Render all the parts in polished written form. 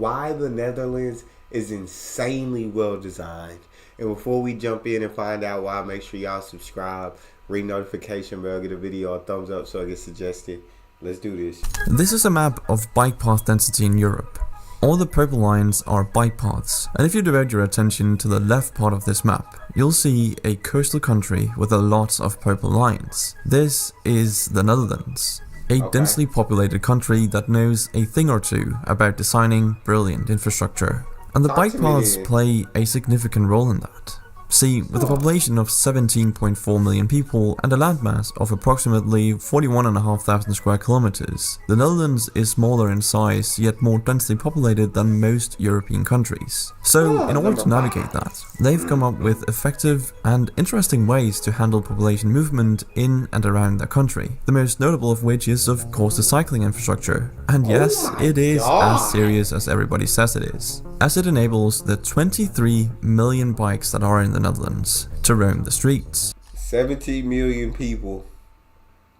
Why the Netherlands is insanely well designed. And before we jump in and find out why, make sure y'all subscribe, ring notification bell, get a video a thumbs up so it gets suggested. Let's do this. This is a map of bike path density in Europe. All the purple lines are bike paths, and if you divert your attention to the left part of this map, you'll see a coastal country with a lot of purple lines. This is the Netherlands, a densely populated country that knows a thing or two about designing brilliant infrastructure. And the bike paths play a significant role in that. See, with a population of 17.4 million people and a landmass of approximately 41,500 square kilometers, the Netherlands is smaller in size yet more densely populated than most European countries. So, in order to navigate that, they've come up with effective and interesting ways to handle population movement in and around their country. The most notable of which is, of course, the cycling infrastructure. And yes, it is as serious as everybody says it is, as it enables the 23 million bikes that are in the Netherlands to roam the streets. 17 million people,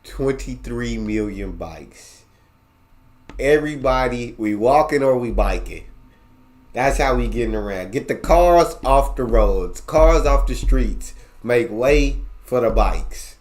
23 million bikes. Everybody, we walking or we biking. That's how we getting around. Get the cars off the roads, cars off the streets. Make way for the bikes.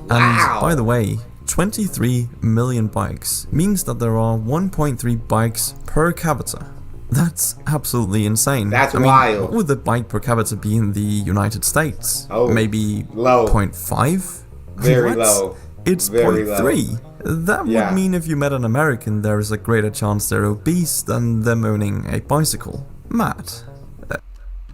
And by the way, 23 million bikes means that there are 1.3 bikes per capita. That's absolutely insane. That's wild. wild. What would the bike per capita be in the United States? Oh, maybe low. 0.5? Very low. It's Very 0.3. That would mean if you met an American, there is a greater chance they're obese than them owning a bicycle. Matt.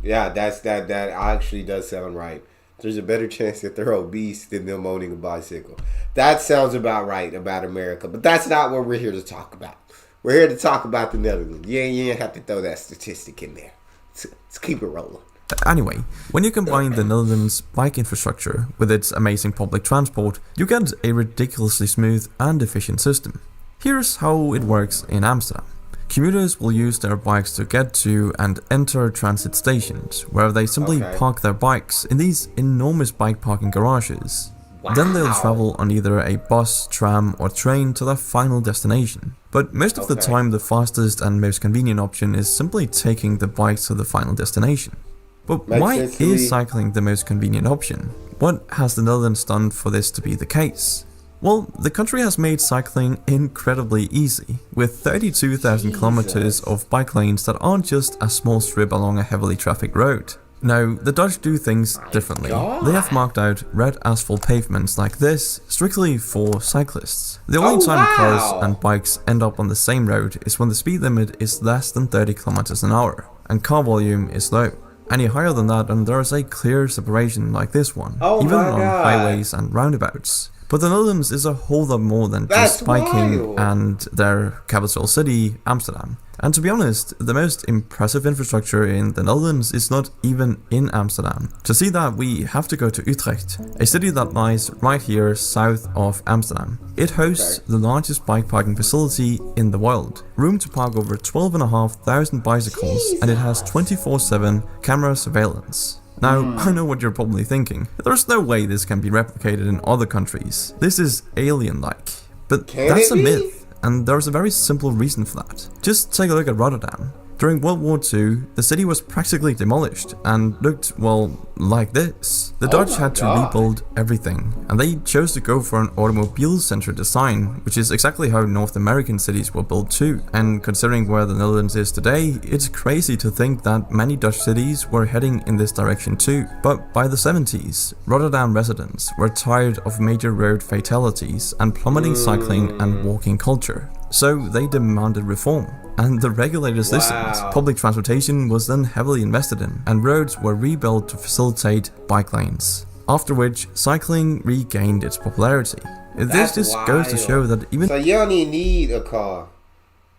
Yeah, that actually does sound right. There's a better chance that they're obese than them owning a bicycle. That sounds about right about America, but that's not what we're here to talk about. We're here to talk about the Netherlands. You ain't have to throw that statistic in there. Let's keep it rolling. Anyway, when you combine the Netherlands' bike infrastructure with its amazing public transport, you get a ridiculously smooth and efficient system. Here's how it works in Amsterdam. Commuters will use their bikes to get to and enter transit stations, where they simply park their bikes in these enormous bike parking garages. Then they'll travel on either a bus, tram or train to their final destination. But most of the time the fastest and most convenient option is simply taking the bikes to the final destination. But why is cycling the most convenient option? What has the Netherlands done for this to be the case? Well, the country has made cycling incredibly easy, with 32,000 kilometers of bike lanes that aren't just a small strip along a heavily trafficked road. Now, the Dutch do things differently. They have marked out red asphalt pavements like this strictly for cyclists. The only time cars and bikes end up on the same road is when the speed limit is less than 30 kilometers an hour and car volume is low. Any higher than that and there is a clear separation like this one, even on highways and roundabouts. But the Netherlands is a whole lot more than just biking and their capital city, Amsterdam. And to be honest, the most impressive infrastructure in the Netherlands is not even in Amsterdam. To see that, we have to go to Utrecht, a city that lies right here south of Amsterdam. It hosts the largest bike parking facility in the world, room to park over 12,500 bicycles, and it has 24/7 camera surveillance. Now, I know what you're probably thinking. There's no way this can be replicated in other countries. This is alien-like. But that's a myth, and there's a very simple reason for that. Just take a look at Rotterdam. During World War II, the city was practically demolished and looked, well, like this. The Dutch had to rebuild everything, and they chose to go for an automobile-centered design, which is exactly how North American cities were built too. And considering where the Netherlands is today, it's crazy to think that many Dutch cities were heading in this direction too. But by the 70s, Rotterdam residents were tired of major road fatalities and plummeting cycling and walking culture. So they demanded reform. And the regulators listened. Public transportation was then heavily invested in, and roads were rebuilt to facilitate bike lanes. After which, cycling regained its popularity. This just goes to show that even so you don't even need a car.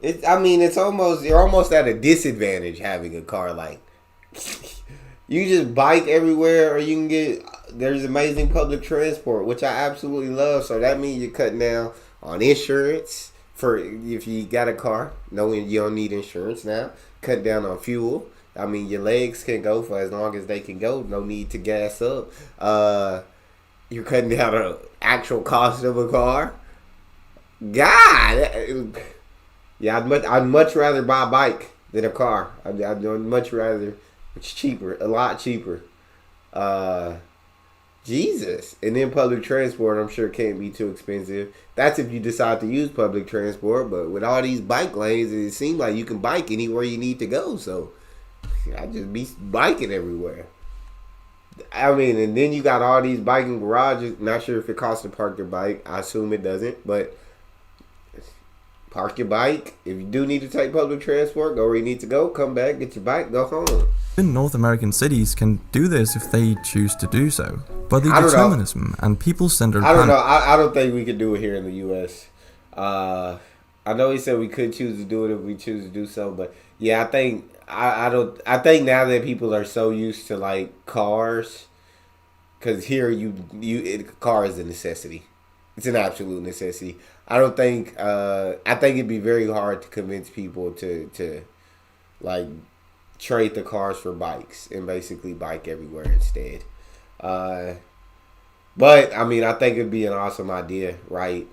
You're almost at a disadvantage having a car. Like you just bike everywhere, or you can there's amazing public transport, which I absolutely love. So that means you're cutting down on insurance. For if you got a car, knowing you don't need insurance now, cut down on fuel. I mean, your legs can go for as long as they can go. No need to gas up. You're cutting down the actual cost of a car. God, Yeah, I'd much rather buy a bike than a car. I'd much rather. It's cheaper, a lot cheaper. Uh, Jesus. And then public transport, I'm sure can't be too expensive. That's if you decide to use public transport. But with all these bike lanes, it seems like you can bike anywhere you need to go. So I just be biking everywhere. I mean, and then you got all these biking garages. Not sure if it costs to park your bike. I assume it doesn't, but park your bike. If you do need to take public transport, go where you need to go. Come back, get your bike, go home. Even North American cities can do this if they choose to do so. But the determinism and people-centered I don't know. I don't think we could do it here in the U.S. I know he said we could choose to do it if we choose to do so, but yeah, I think I think now that people are so used to like cars, because here car is a necessity. It's an absolute necessity. I don't think I think it'd be very hard to convince people to like trade the cars for bikes and basically bike everywhere instead. But I mean, I think it'd be an awesome idea, right?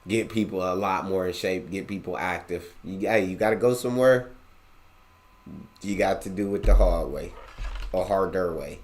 Get people a lot more in shape, get people active. You got to go somewhere. You got to do it the hard way, or harder way.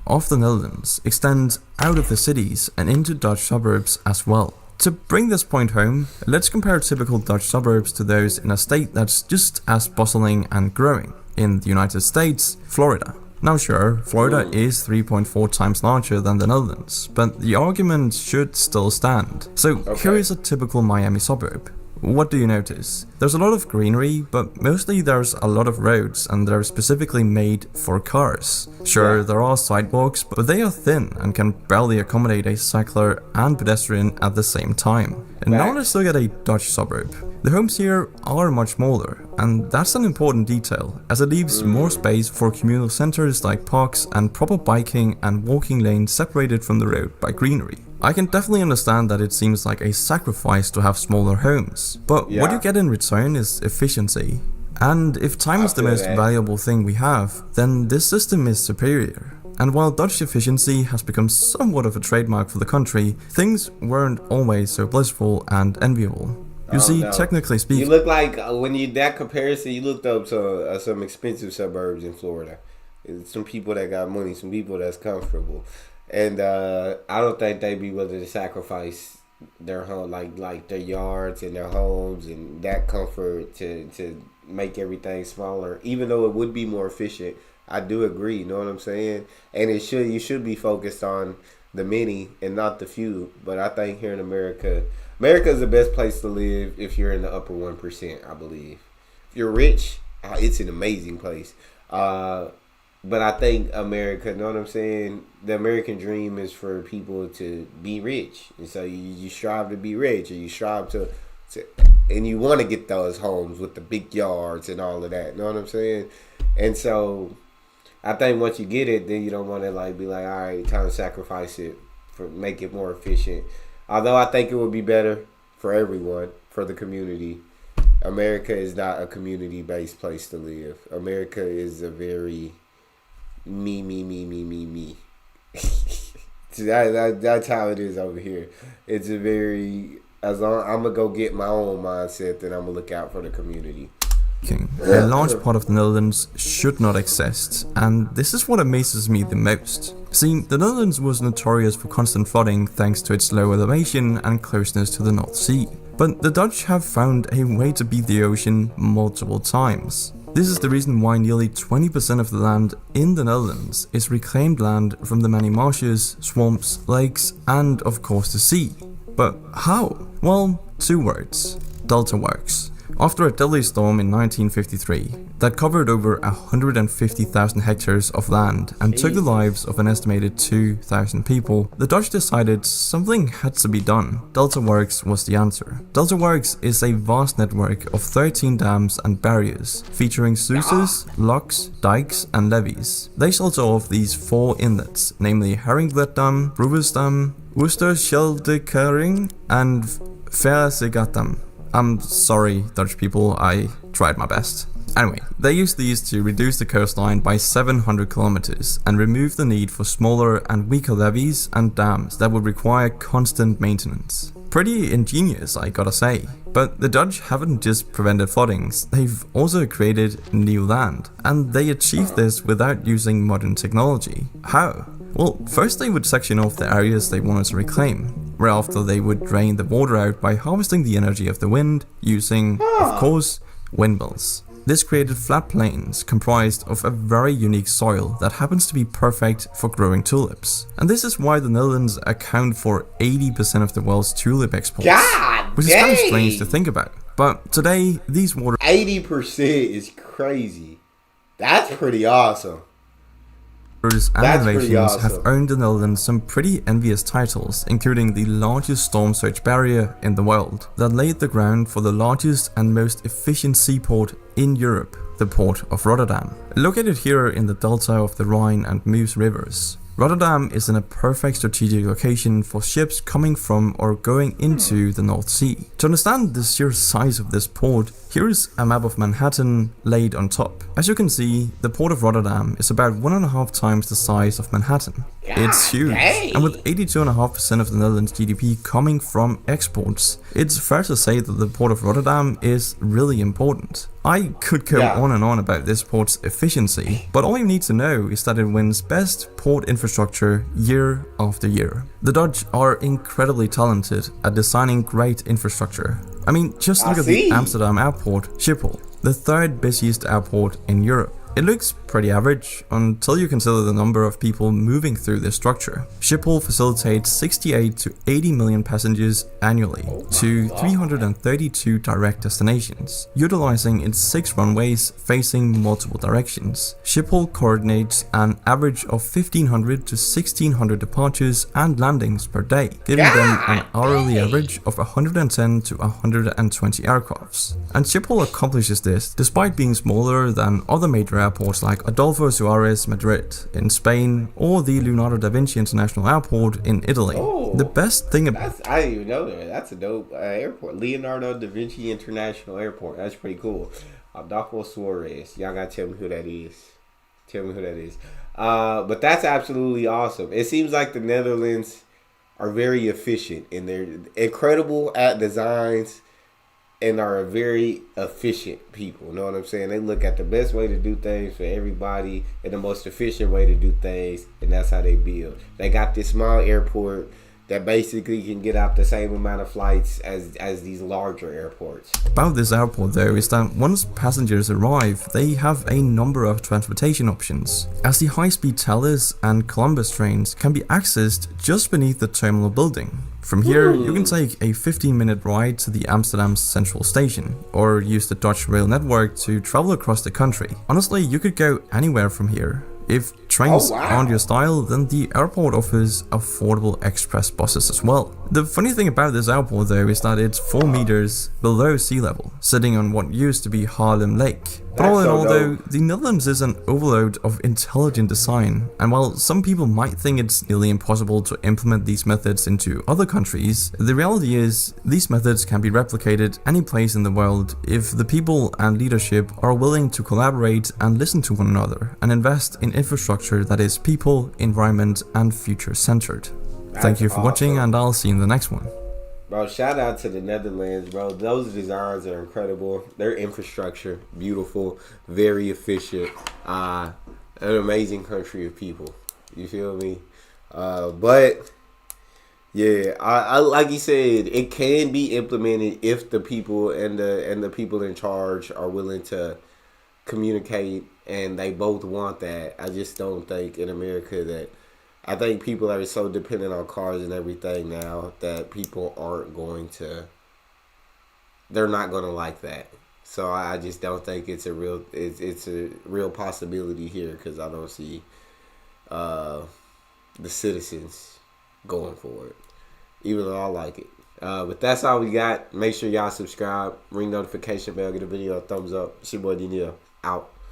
Of the Netherlands extends out of the cities and into Dutch suburbs as well. To bring this point home, let's compare typical Dutch suburbs to those in a state that's just as bustling and growing. In the United States, Florida. Now sure, Florida is 3.4 times larger than the Netherlands, but the argument should still stand. So here is a typical Miami suburb. What do you notice? There's a lot of greenery, but mostly there's a lot of roads and they're specifically made for cars. Sure, there are sidewalks, but they are thin and can barely accommodate a cycler and pedestrian at the same time. And now let's look at a Dutch suburb. The homes here are much smaller, and that's an important detail, as it leaves more space for communal centers like parks and proper biking and walking lanes separated from the road by greenery. I can definitely understand that it seems like a sacrifice to have smaller homes, but what you get in return is efficiency. And if time is the most valuable thing we have, then this system is superior. And while Dutch efficiency has become somewhat of a trademark for the country, things weren't always so blissful and enviable. You see, technically speaking... You look like, when you that comparison, you looked up to some expensive suburbs in Florida. Some people that got money, some people that's comfortable. And I don't think they'd be willing to sacrifice their home, like their yards and their homes and that comfort to make everything smaller. Even though it would be more efficient, I do agree. You know what I'm saying? And you should be focused on the many and not the few. But I think here in America is the best place to live if you're in the upper 1%. I believe. If you're rich, it's an amazing place. But I think America, you know what I'm saying? The American dream is for people to be rich. And so you strive to be rich, or you strive to and you want to get those homes with the big yards and all of that. You know what I'm saying? And so I think once you get it, then you don't want to be like, all right, time to sacrifice it for make it more efficient. Although I think it would be better for everyone, for the community. America is not a community-based place to live. America is a very... me. That's how it is over here. It's a very, as long I'm gonna go get my own mindset, then I'm gonna look out for the community. A large part of the Netherlands should not exist, and this is what amazes me the most. See, the Netherlands was notorious for constant flooding thanks to its low elevation and closeness to the North Sea. But the Dutch have found a way to beat the ocean multiple times. This is the reason why nearly 20% of the land in the Netherlands is reclaimed land from the many marshes, swamps, lakes, and of course the sea. But how? Well, 2 words. Delta works. After a deadly storm in 1953 that covered over 150,000 hectares of land and took the lives of an estimated 2,000 people, the Dutch decided something had to be done. Delta Works was the answer. Delta Works is a vast network of 13 dams and barriers, featuring sluices, locks, dikes, and levees. They shelter off these 4 inlets, namely Haringvliet Roevesdam, Oosterscheldekering, and Verzegatam. I'm sorry, Dutch people, I tried my best. Anyway, they used these to reduce the coastline by 700 kilometers and remove the need for smaller and weaker levees and dams that would require constant maintenance. Pretty ingenious, I gotta say. But the Dutch haven't just prevented floodings, they've also created new land, and they achieved this without using modern technology. How? Well, first they would section off the areas they wanted to reclaim, whereafter they would drain the water out by harvesting the energy of the wind, using, of course, windmills. This created flat plains comprised of a very unique soil that happens to be perfect for growing tulips. And this is why the Netherlands account for 80% of the world's tulip exports. Which is kind of strange to think about. But today, these water... 80% is crazy. That's pretty awesome. And innovations have earned the Netherlands some pretty envious titles, including the largest storm surge barrier in the world, that laid the ground for the largest and most efficient seaport in Europe, the port of Rotterdam. Located here in the delta of the Rhine and Meuse rivers, Rotterdam is in a perfect strategic location for ships coming from or going into the North Sea. To understand the sheer size of this port, here is a map of Manhattan laid on top. As you can see, the port of Rotterdam is about 1.5 times the size of Manhattan. It's huge, and with 82.5% of the Netherlands' GDP coming from exports, it's fair to say that the port of Rotterdam is really important. I could go on and on about this port's efficiency, but all you need to know is that it wins best port infrastructure year after year. The Dutch are incredibly talented at designing great infrastructure. I mean, just look at the Amsterdam Airport, Schiphol, the third busiest airport in Europe. It looks pretty average until you consider the number of people moving through this structure. Schiphol facilitates 68 to 80 million passengers annually to 332 direct destinations, utilizing its 6 runways facing multiple directions. Schiphol coordinates an average of 1,500 to 1,600 departures and landings per day, giving them an hourly average of 110 to 120 aircrafts. And Schiphol accomplishes this despite being smaller than other major airports like Adolfo Suarez Madrid in Spain or the Leonardo da Vinci International Airport in Italy. The best thing about... I didn't even know that. That's a dope airport. Leonardo da Vinci International Airport. That's pretty cool. Adolfo Suarez. Y'all gotta tell me who that is. Tell me who that is. But that's absolutely awesome. It seems like the Netherlands are very efficient and they're incredible at designs and are a very efficient people. You know what I'm saying? They look at the best way to do things for everybody and the most efficient way to do things, and that's how they build. They got this small airport that basically can get out the same amount of flights as these larger airports. About this airport though is that once passengers arrive, they have a number of transportation options, as the high-speed Thalys and Columbus trains can be accessed just beneath the terminal building. From here, you can take a 15-minute ride to the Amsterdam Central Station, or use the Dutch rail network to travel across the country. Honestly, you could go anywhere from here. If trains aren't your style, then the airport offers affordable express buses as well. The funny thing about this airport though is that it's 4 meters below sea level, sitting on what used to be Haarlem Lake. But all in all though, the Netherlands is an overload of intelligent design, and while some people might think it's nearly impossible to implement these methods into other countries, the reality is these methods can be replicated any place in the world if the people and leadership are willing to collaborate and listen to one another and invest in infrastructure that is people, environment and future centered. Thank you for watching, and I'll see you in the next one. Bro, shout out to the Netherlands, bro. Those designs are incredible. Their infrastructure, beautiful, very efficient. An amazing country of people. You feel me? But yeah, I like you said, it can be implemented if the people and the people in charge are willing to communicate, and they both want that. I just don't think in America that. I think people are so dependent on cars and everything now that people aren't going to. They're not going to like that. So I just don't think it's a real possibility here, because I don't see the citizens going for it, even though I like it. But that's all we got. Make sure y'all subscribe, ring notification bell, get a video a thumbs up. It's your boy D-Neil, out.